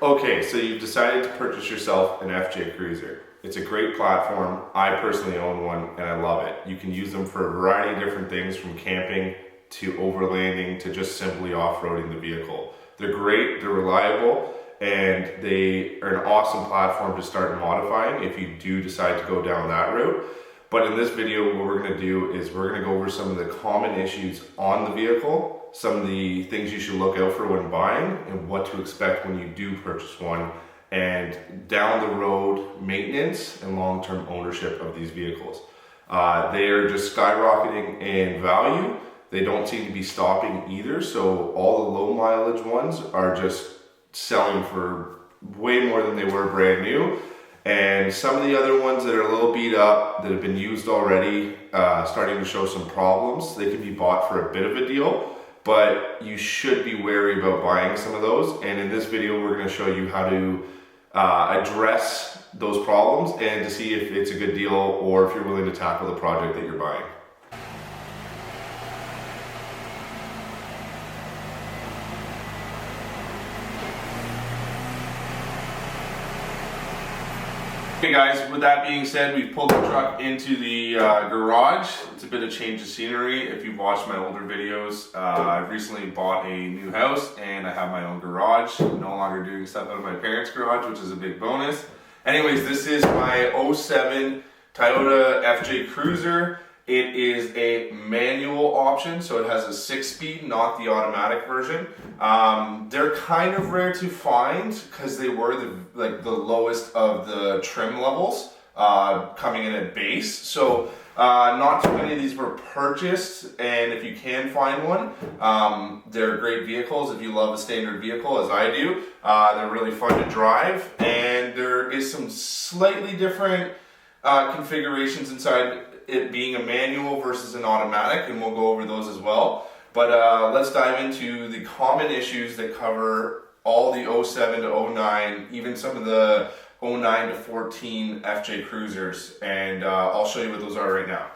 Okay, so you've decided to purchase yourself an FJ Cruiser. It's a great platform. I personally own one and I love it. You can use them for a variety of different things, from camping to overlanding to just simply off-roading the vehicle. They're great, they're reliable, and they are an awesome platform to start modifying if you do decide to go down that route. But in this video, what we're going to do is we're going to go over some of the common issues on the vehicle, some of the things you should look out for when buying, and what to expect when you do purchase one, and down the road maintenance and long-term ownership of these vehicles. They are just skyrocketing in value. They don't seem to be stopping either, so all the low mileage ones are just selling for way more than they were brand new. And some of the other ones that are a little beat up, that have been used already, starting to show some problems, they can be bought for a bit of a deal, but you should be wary about buying some of those. And in this video, we're going to show you how to address those problems and to see if it's a good deal or if you're willing to tackle the project that you're buying. Okay guys, with that being said, we've pulled the truck into the garage. It's a bit of change of scenery. If you've watched my older videos, I've recently bought a new house and I have my own garage. I'm no longer doing stuff out of my parents' garage, which is a big bonus. Anyways, this is my 07 Toyota FJ Cruiser. It is a manual option, so it has a 6-speed, not the automatic version. They're kind of rare to find because they were the lowest of the trim levels, coming in at base. So not too many of these were purchased, and if you can find one, they're great vehicles if you love a standard vehicle, as I do. They're really fun to drive, and there is some slightly different configurations inside it being a manual versus an automatic, and we'll go over those as well. But let's dive into the common issues that cover all the 07 to 09, even some of the 09 to 14 FJ Cruisers, and I'll show you what those are right now.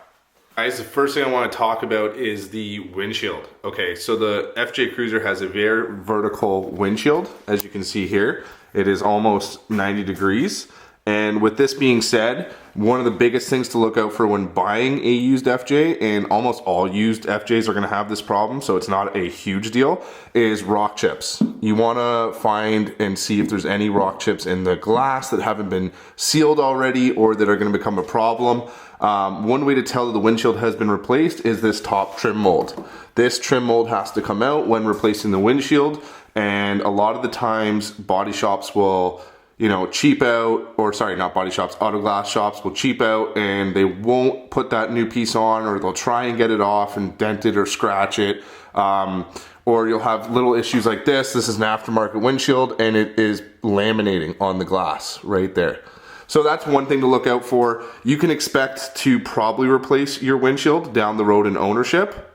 Guys, the first thing I want to talk about is the windshield. Okay, so the FJ Cruiser has a very vertical windshield, as you can see here. It is almost 90 degrees. And with this being said, one of the biggest things to look out for when buying a used FJ, and almost all used FJs are going to have this problem, so it's not a huge deal, is rock chips. You want to find and see if there's any rock chips in the glass that haven't been sealed already or that are going to become a problem. One way to tell that the windshield has been replaced is this top trim mold. This trim mold has to come out when replacing the windshield, and a lot of the times body shops will cheap out, or sorry, not body shops, auto glass shops will cheap out and they won't put that new piece on, or they'll try and get it off and dent it or scratch it. Or you'll have little issues like this. This is an aftermarket windshield and it is laminating on the glass right there. So that's one thing to look out for. You can expect to probably replace your windshield down the road in ownership.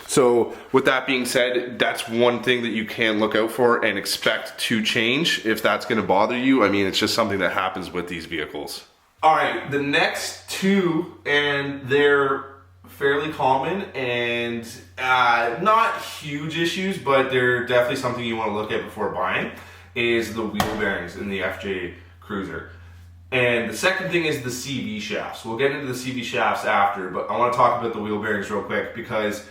So with that being said, that's one thing that you can look out for and expect to change if that's going to bother you. I mean, it's just something that happens with these vehicles. All right, the next two, and they're fairly common and not huge issues, but they're definitely something you want to look at before buying, is the wheel bearings in the FJ Cruiser. And the second thing is the CV shafts. We'll get into the CV shafts after, but I want to talk about the wheel bearings real quick because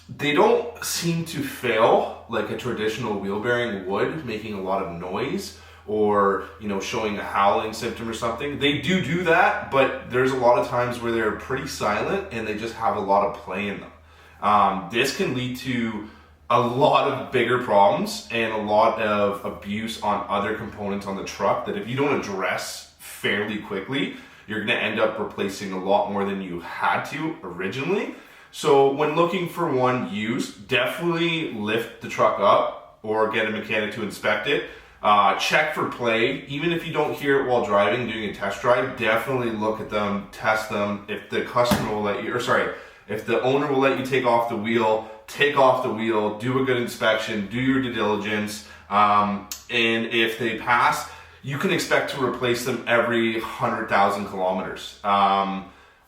they don't seem to fail like a traditional wheel bearing would, making a lot of noise or showing a howling symptom or something. They do that, but there's a lot of times where they're pretty silent and they just have a lot of play in them. This can lead to a lot of bigger problems and a lot of abuse on other components on the truck that if you don't address fairly quickly, you're going to end up replacing a lot more than you had to originally. So when looking for one used, definitely lift the truck up or get a mechanic to inspect it. Check for play. Even if you don't hear it while driving, doing a test drive, definitely look at them, test them. If the customer will let you, if the owner will let you take off the wheel, do a good inspection, do your due diligence, and if they pass, you can expect to replace them every 100,000 kilometers,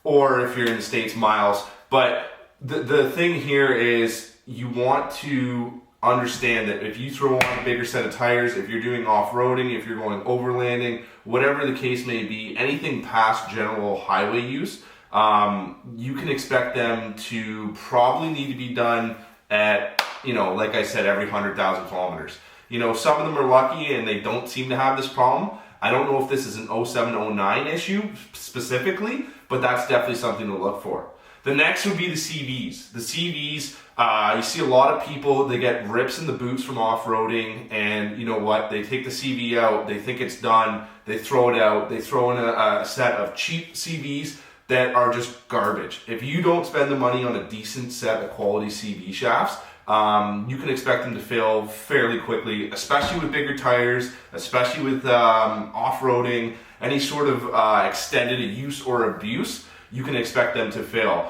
or if you're in the States, miles. But the thing here is you want to understand that if you throw on a bigger set of tires, if you're doing off-roading, if you're going overlanding, whatever the case may be, anything past general highway use, you can expect them to probably need to be done at, you know, like I said, every 100,000 kilometers. You know, some of them are lucky and they don't seem to have this problem. I don't know if this is an 07, 09 issue specifically, but that's definitely something to look for. The next would be the CVs. The CVs, you see a lot of people, they get rips in the boots from off-roading, and you know what, they take the CV out, they think it's done, they throw it out, they throw in a set of cheap CVs that are just garbage. If you don't spend the money on a decent set of quality CV shafts, you can expect them to fail fairly quickly, especially with bigger tires, especially with off-roading, any sort of extended use or abuse. You can expect them to fail.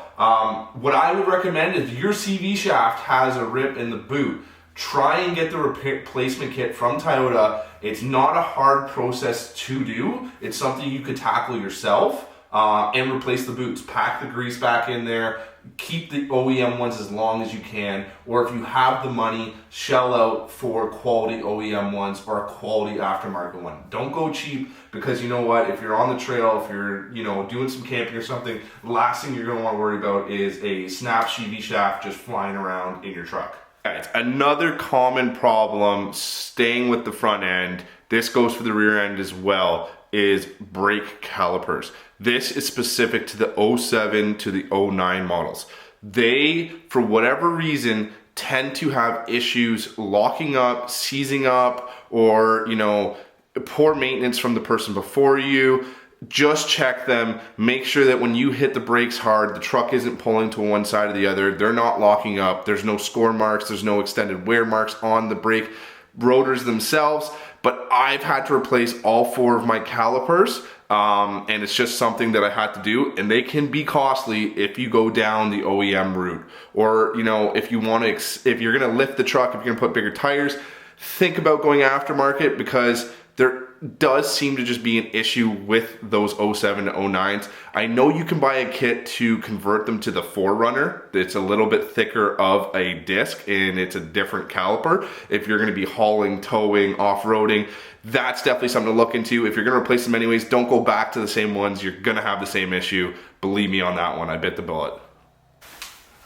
What I would recommend is if your CV shaft has a rip in the boot, try and get the replacement kit from Toyota. It's not a hard process to do. It's something you could tackle yourself and replace the boots. Pack the grease back in there. Keep the OEM ones as long as you can, or if you have the money, shell out for quality OEM ones or a quality aftermarket one. Don't go cheap, because you know what, if you're on the trail, if you're, you know, doing some camping or something, the last thing you're going to want to worry about is a snap CV shaft just flying around in your truck. Right. Another common problem, staying with the front end, this goes for the rear end as well, is brake calipers. This is specific to the 07 to the 09 models. They, for whatever reason, tend to have issues locking up, seizing up, or, you know, poor maintenance from the person before you. Just check them. Make sure that when you hit the brakes hard, the truck isn't pulling to one side or the other. They're not locking up. There's no score marks. There's no extended wear marks on the brake rotors themselves. But I've had to replace all 4 of my calipers, and it's just something that I had to do, and they can be costly if you go down the OEM route. Or, you know, if you want to, if you're going to lift the truck, if you're going to put bigger tires, think about going aftermarket, because there does seem to just be an issue with those 07 to 09s. I know you can buy a kit to convert them to the 4Runner. It's a little bit thicker of a disc and it's a different caliper. If you're gonna be hauling, towing, off-roading, that's definitely something to look into. If you're gonna replace them anyways, don't go back to the same ones. You're gonna have the same issue. Believe me on that one, I bit the bullet.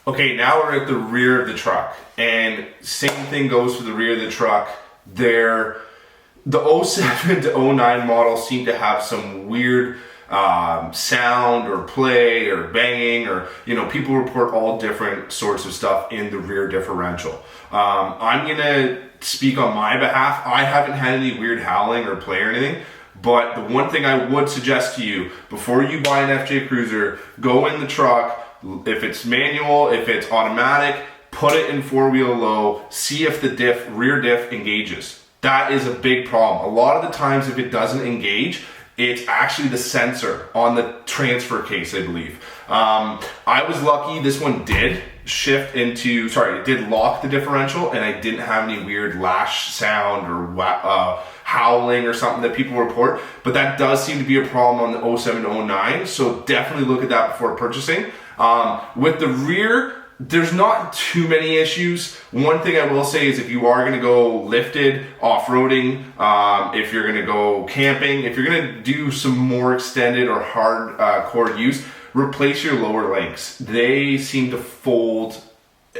Okay, now we're at the rear of the truck, and same thing goes for the rear of the truck. The 07 to 09 models seem to have some weird sound or play or banging, or, you know, people report all different sorts of stuff in the rear differential. I'm gonna speak on my behalf. I haven't had any weird howling or play or anything, but the one thing I would suggest to you, before you buy an FJ Cruiser, go in the truck, if it's manual, if it's automatic, put it in 4-wheel low, see if the rear diff engages. That is a big problem. A lot of the times, if it doesn't engage, it's actually the sensor on the transfer case, I believe. I was lucky, this one did shift into, it did lock the differential, and I didn't have any weird lash sound or howling or something that people report, but that does seem to be a problem on the 07 to 09, so definitely look at that before purchasing. With the rear, there's not too many issues. One thing I will say is if you are gonna go lifted, off-roading, if you're gonna go camping, if you're gonna do some more extended or hard core use, replace your lower links. They seem to fold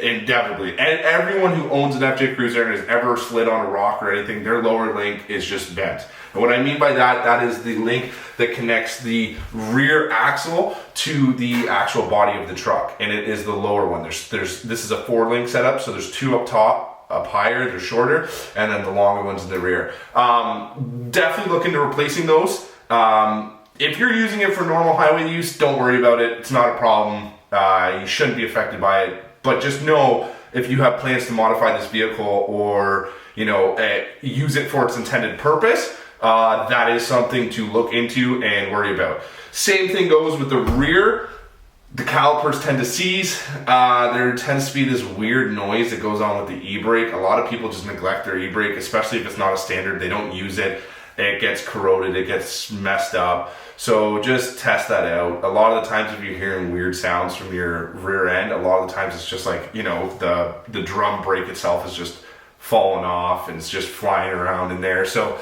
indefinitely. And everyone who owns an FJ Cruiser and has ever slid on a rock or anything, their lower link is just bent. And what I mean by that, that is the link that connects the rear axle to the actual body of the truck, and it is the lower one. This is a 4-link setup, so there's 2 up top, up higher, they're shorter, and then the longer ones in the rear. Definitely look into replacing those. If you're using it for normal highway use, don't worry about it. It's not a problem. You shouldn't be affected by it. But just know, if you have plans to modify this vehicle or, you know, use it for its intended purpose, that is something to look into and worry about. Same thing goes with the rear. The calipers tend to seize. There tends to be this weird noise that goes on with the e-brake. A lot of people just neglect their e-brake, especially if it's not a standard. They don't use it. It gets corroded, it gets messed up. So just test that out. A lot of the times if you're hearing weird sounds from your rear end, a lot of the times it's just like, you know, the drum brake itself is just fallen off and it's just flying around in there. So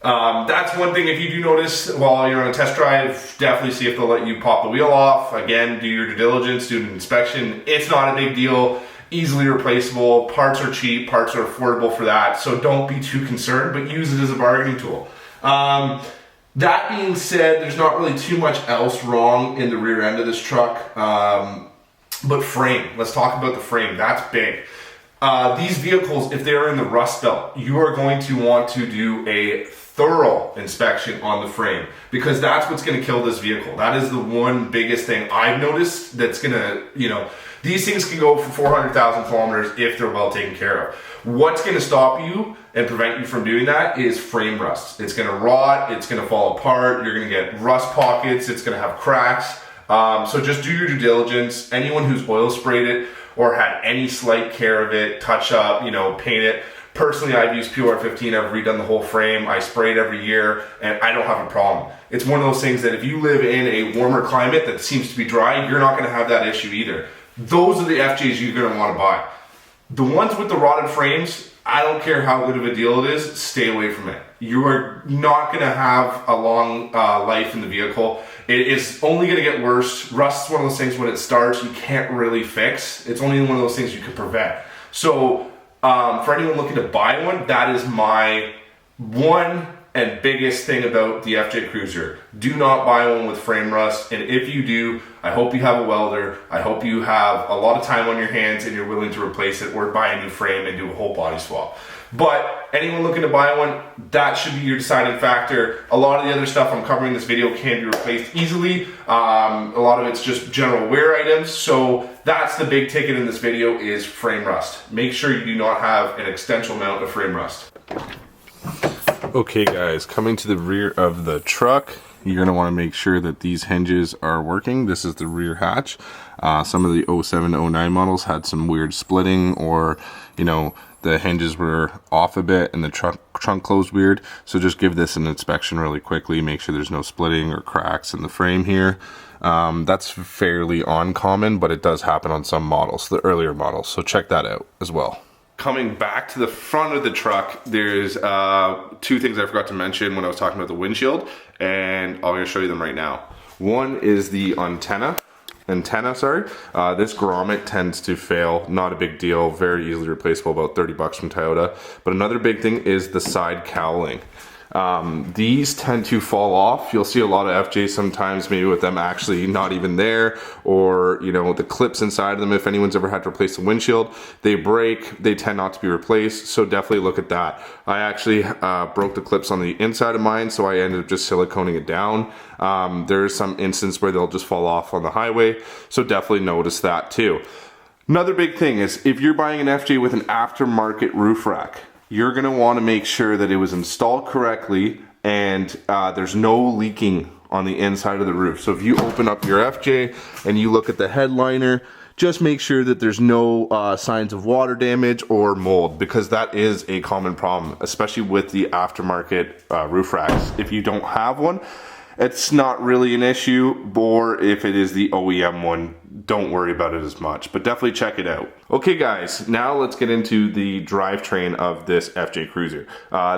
that's one thing. If you do notice while you're on a test drive, definitely see if they'll let you pop the wheel off. Again, do your due diligence, do an inspection. It's not a big deal, easily replaceable. Parts are cheap, parts are affordable for that. So don't be too concerned, but use it as a bargaining tool. That being said, there's not really too much else wrong in the rear end of this truck. But frame, let's talk about the frame. That's big. These vehicles, if they're in the rust belt, you are going to want to do a thorough inspection on the frame, because that's what's going to kill this vehicle. That is the one biggest thing I've noticed that's going to, you know, these things can go for 400,000 kilometers if they're well taken care of. What's going to stop you and prevent you from doing that is frame rust. It's going to rot, it's going to fall apart, you're going to get rust pockets, it's going to have cracks. So just do your due diligence. Anyone who's oil sprayed it or had any slight care of it, touch up, you know, paint it. Personally, I've used PR15, I've redone the whole frame, I spray it every year, and I don't have a problem. It's one of those things that if you live in a warmer climate that seems to be dry, you're not gonna have that issue either. Those are the FJs you're gonna wanna buy. The ones with the rotted frames, I don't care how good of a deal it is, stay away from it. You are not gonna have a long life in the vehicle. It is only gonna get worse. Rust's one of those things when it starts, you can't really fix. It's only one of those things you can prevent. So, for anyone looking to buy one, that is my one and biggest thing about the FJ Cruiser. Do not buy one with frame rust, and if you do, I hope you have a welder. I hope you have a lot of time on your hands and you're willing to replace it or buy a new frame and do a whole body swap. But anyone looking to buy one, that should be your deciding factor. A lot of the other stuff I'm covering in this video can be replaced easily. A lot of it's just general wear items. So that's the big ticket in this video is frame rust. Make sure you do not have an extensive amount of frame rust. Okay guys, coming to the rear of the truck, you're going to want to make sure that these hinges are working. This is the rear hatch. Some of the 07 to 09 models had some weird splitting, or, you know, the hinges were off a bit and the trunk closed weird. So just give this an inspection really quickly. Make sure there's no splitting or cracks in the frame here. That's fairly uncommon, but it does happen on some models, the earlier models. So check that out as well. Coming back to the front of the truck, there's two things I forgot to mention when I was talking about the windshield, and I'm going to show you them right now. One is the antenna. This grommet tends to fail, not a big deal, very easily replaceable, about 30 bucks from Toyota. But another big thing is the side cowling. These tend to fall off. You'll see a lot of FJs sometimes, maybe with them actually not even there, or, you know, the clips inside of them, if anyone's ever had to replace the windshield, they break, they tend not to be replaced, so definitely look at that. I actually broke the clips on the inside of mine, so I ended up just siliconing it down. There's some instance where they'll just fall off on the highway, so definitely notice that too. Another big thing is, if you're buying an FJ with an aftermarket roof rack, you're going to want to make sure that it was installed correctly and there's no leaking on the inside of the roof. So if you open up your FJ and you look at the headliner, just make sure that there's no signs of water damage or mold, because that is a common problem, especially with the aftermarket roof racks. If you don't have one, it's not really an issue, or if it is the OEM one, don't worry about it as much, but definitely check it out. Okay guys, now let's get into the drivetrain of this FJ Cruiser.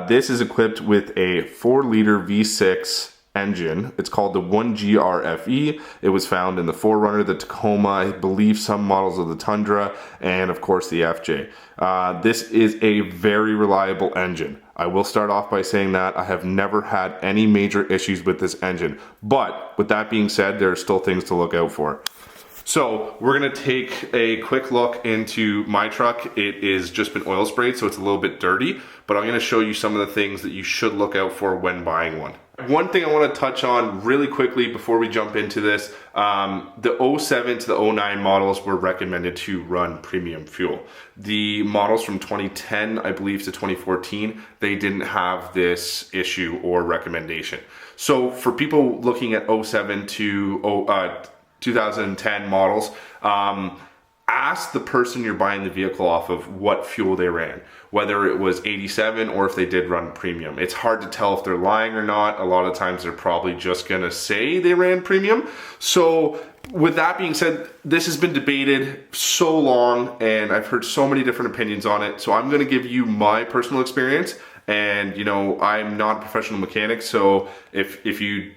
This is equipped with a 4-liter V6 engine. It's called the 1GRFE. It was found in the 4Runner, the Tacoma, I believe some models of the Tundra, and of course the FJ. This is a very reliable engine. I will start off by saying that I have never had any major issues with this engine, but with that being said, there are still things to look out for. So we're gonna take a quick look into my truck. It is just been oil sprayed, so it's a little bit dirty, but I'm gonna show you some of the things that you should look out for when buying one. One thing I want to touch on really quickly before we jump into this, the 07 to the 09 models were recommended to run premium fuel. The models from 2010, I believe, to 2014, they didn't have this issue or recommendation. So for people looking at 07 to 2010 models, ask the person you're buying the vehicle off of what fuel they ran, whether it was 87 or if they did run premium. It's hard to tell if they're lying or not. A lot of times they're probably just gonna say they ran premium. So with that being said, this has been debated so long and I've heard so many different opinions on it. So I'm gonna give you my personal experience, and you know, I'm not a professional mechanic, so if you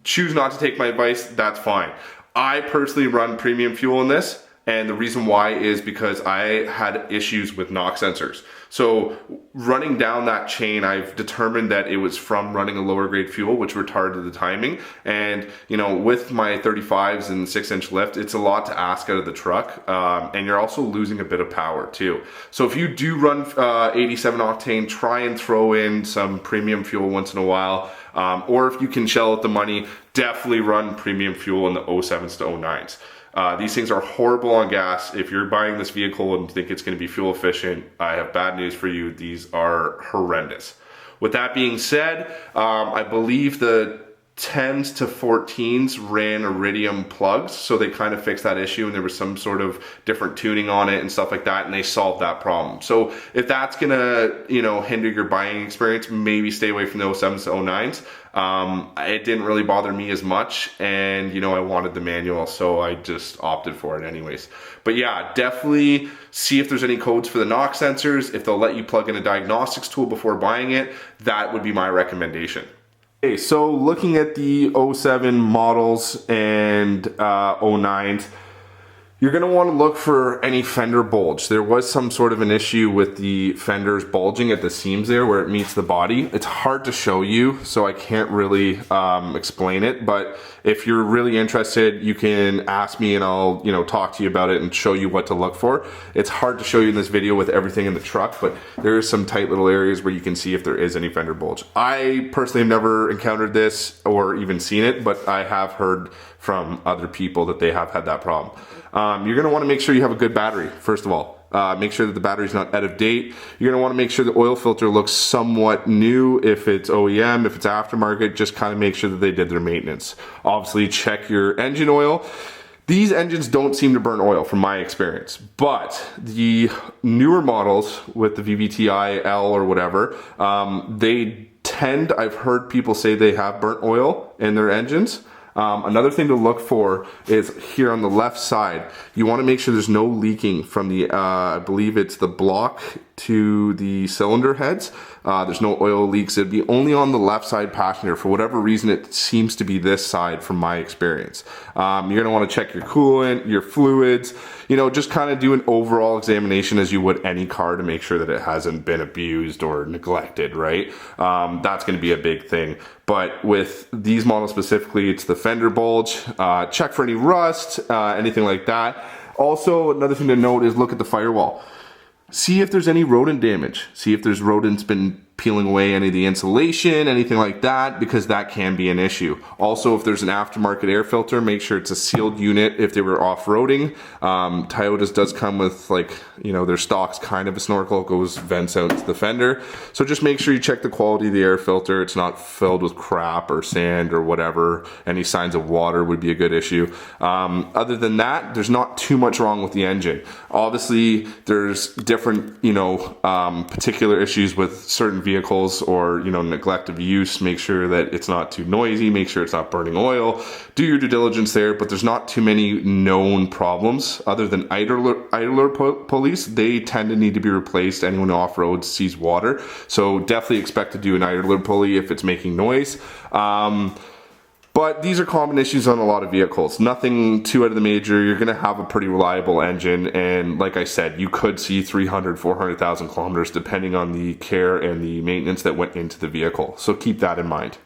choose not to take my advice, that's fine. I personally run premium fuel in this, and the reason why is because I had issues with knock sensors. So running down that chain, I've determined that it was from running a lower grade fuel, which retarded the timing. And you know, with my 35s and 6-inch lift, it's a lot to ask out of the truck. And you're also losing a bit of power too. So if you do run 87 octane, try and throw in some premium fuel once in a while. Or if you can shell out the money, definitely run premium fuel in the 07s to 09s. These things are horrible on gas. If you're buying this vehicle and think it's going to be fuel efficient, I have bad news for you. These are horrendous. With that being said, I believe the 10s to 14s ran iridium plugs, so they kind of fixed that issue, and there was some sort of different tuning on it and stuff like that, and they solved that problem. So if that's gonna, you know, hinder your buying experience, maybe stay away from the 07s to 09s. It didn't really bother me as much, and you know, I wanted the manual, so I just opted for it anyways. But yeah, definitely see if there's any codes for the knock sensors. If they'll let you plug in a diagnostics tool before buying it, that would be my recommendation. Okay, so looking at the 07 models and 09s, you're going to want to look for any fender bulge. There was some sort of an issue with the fenders bulging at the seams there where it meets the body. It's hard to show you, so I can't really explain it, but if you're really interested, you can ask me and I'll, you know, talk to you about it and show you what to look for. It's hard to show you in this video with everything in the truck, but there are some tight little areas where you can see if there is any fender bulge. I personally have never encountered this or even seen it, but I have heard from other people that they have had that problem. You're gonna wanna make sure you have a good battery, first of all. Make sure that the battery's not out of date. You're gonna wanna make sure the oil filter looks somewhat new. If it's OEM, if it's aftermarket, just kind of make sure that they did their maintenance. Obviously, check your engine oil. These engines don't seem to burn oil from my experience, but the newer models with the VVT-i L or whatever, they tend, I've heard people say they have burnt oil in their engines. Another thing to look for is here on the left side, you want to make sure there's no leaking from the, I believe it's the block to the cylinder heads. There's no oil leaks. It'd be only on the left side passenger. For whatever reason, it seems to be this side from my experience. You're gonna wanna check your coolant, your fluids, you know, just kind of do an overall examination as you would any car to make sure that it hasn't been abused or neglected, right? That's gonna be a big thing. But with these models specifically, it's the fender bulge. Check for any rust, anything like that. Also, another thing to note is look at the firewall. See if there's any rodent damage. See if there's rodents been peeling away any of the insulation, anything like that, because that can be an issue. Also, if there's an aftermarket air filter, make sure it's a sealed unit if they were off-roading. Toyota's does come with, like, you know, their stock's kind of a snorkel, it goes vents out into the fender. So just make sure you check the quality of the air filter. It's not filled with crap or sand or whatever. Any signs of water would be a good issue. Other than that, there's not too much wrong with the engine. Obviously, there's different, you know, particular issues with certain vehicles or, you know, neglect of use. Make sure that it's not too noisy, make sure it's not burning oil, do your due diligence there, but there's not too many known problems other than idler pulleys. They tend to need to be replaced. Anyone off-road sees water, so definitely expect to do an idler pulley if it's making noise. But these are common issues on a lot of vehicles. Nothing too out of the major. You're gonna have a pretty reliable engine, and like I said, you could see 300, 400,000 kilometers depending on the care and the maintenance that went into the vehicle. So keep that in mind.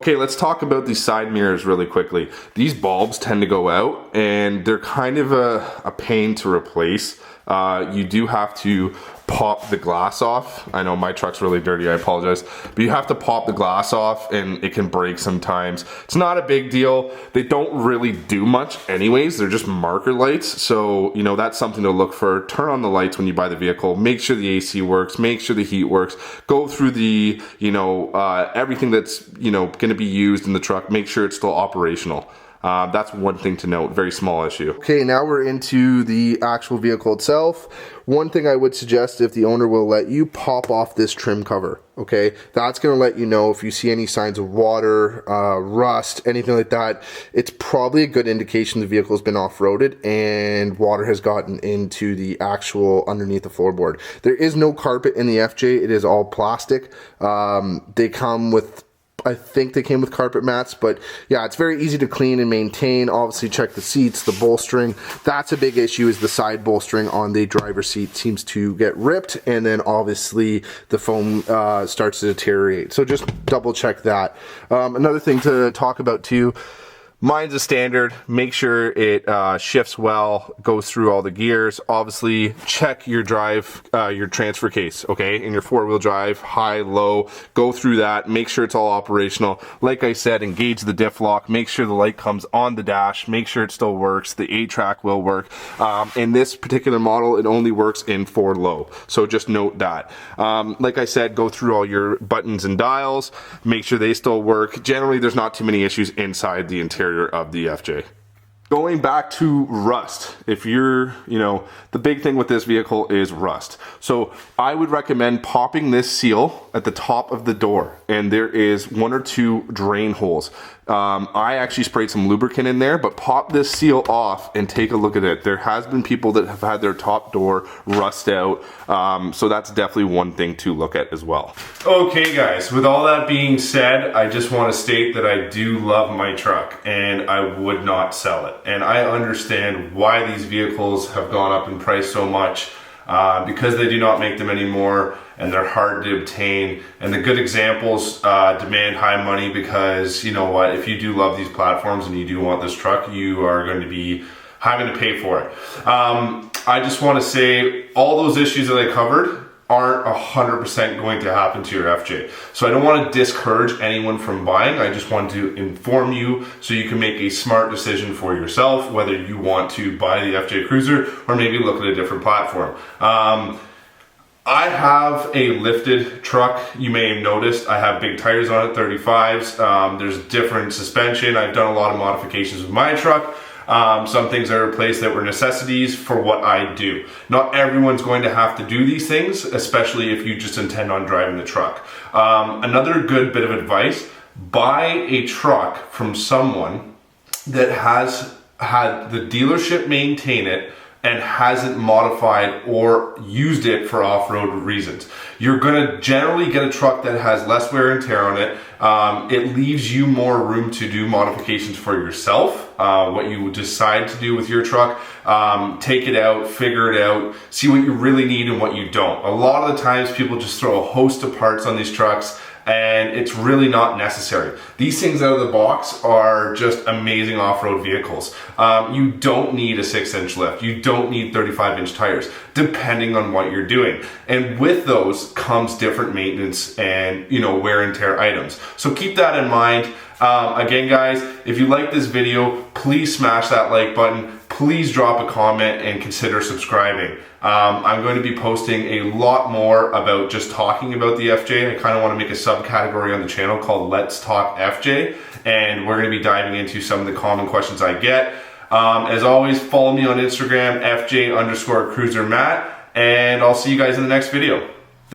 Okay, let's talk about these side mirrors really quickly. These bulbs tend to go out, and they're kind of a pain to replace. You do have to pop the glass off. I know my truck's really dirty, I apologize. But you have to pop the glass off and it can break sometimes. It's not a big deal. They don't really do much anyways. They're just marker lights. So, you know, that's something to look for. Turn on the lights when you buy the vehicle. Make sure the AC works. Make sure the heat works. Go through the, you know, everything that's, you know, going to be used in the truck. Make sure it's still operational. That's one thing to note, very small issue. Okay, now we're into the actual vehicle itself. One thing I would suggest, if the owner will let you, pop off this trim cover. Okay, that's going to let you know if you see any signs of water, rust, anything like that. It's probably a good indication the vehicle has been off-roaded and water has gotten into the actual underneath the floorboard. There is no carpet in the FJ. It is all plastic. They come with, I think they came with carpet mats, but yeah, it's very easy to clean and maintain. Obviously check the seats, the bolstering. That's a big issue, is the side bolstering on the driver's seat seems to get ripped, and then obviously the foam starts to deteriorate. So just double check that. Another thing to talk about too, mine's a standard. Make sure it shifts well, goes through all the gears. Obviously, check your your transfer case, okay? In your four-wheel drive, high, low, go through that. Make sure it's all operational. Like I said, engage the diff lock. Make sure the light comes on the dash. Make sure it still works. The 8-track will work. In this particular model, it only works in 4 low. So just note that. Like I said, go through all your buttons and dials. Make sure they still work. Generally, there's not too many issues inside the interior of the FJ. Going back to rust, if you're, the big thing with this vehicle is rust. So I would recommend popping this seal at the top of the door, and there is 1 or 2 drain holes. I actually sprayed some lubricant in there, but pop this seal off and take a look at it. There has been people that have had their top door rust out, so that's definitely one thing to look at as well. Okay guys, with all that being said, I just want to state that I do love my truck and I would not sell it. And I understand why these vehicles have gone up in price so much, because they do not make them anymore and they're hard to obtain. And the good examples demand high money, because you know what, if you do love these platforms and you do want this truck, you are going to be having to pay for it. I just want to say all those issues that I covered aren't 100% going to happen to your FJ. So I don't want to discourage anyone from buying. I just want to inform you so you can make a smart decision for yourself, whether you want to buy the FJ Cruiser or maybe look at a different platform. I have a lifted truck. You may have noticed I have big tires on it, 35s. There's different suspension. I've done a lot of modifications with my truck. Some things are replaced that were necessities for what I do. Not everyone's going to have to do these things, especially if you just intend on driving the truck. Another good bit of advice, buy a truck from someone that has had the dealership maintain it and hasn't modified or used it for off-road reasons. You're gonna generally get a truck that has less wear and tear on it. It leaves you more room to do modifications for yourself, what you decide to do with your truck. Take it out, figure it out, see what you really need and what you don't. A lot of the times people just throw a host of parts on these trucks, and it's really not necessary. These things out of the box are just amazing off-road vehicles. You don't need a 6-inch lift. You don't need 35-inch tires, depending on what you're doing. And with those comes different maintenance and wear and tear items. So keep that in mind. Again guys, if you like this video, please smash that like button. Please drop a comment and consider subscribing. I'm going to be posting a lot more about just talking about the FJ. I kind of want to make a subcategory on the channel called Let's Talk FJ, and we're going to be diving into some of the common questions I get. As always, follow me on Instagram, FJ_cruiser Matt, and I'll see you guys in the next video.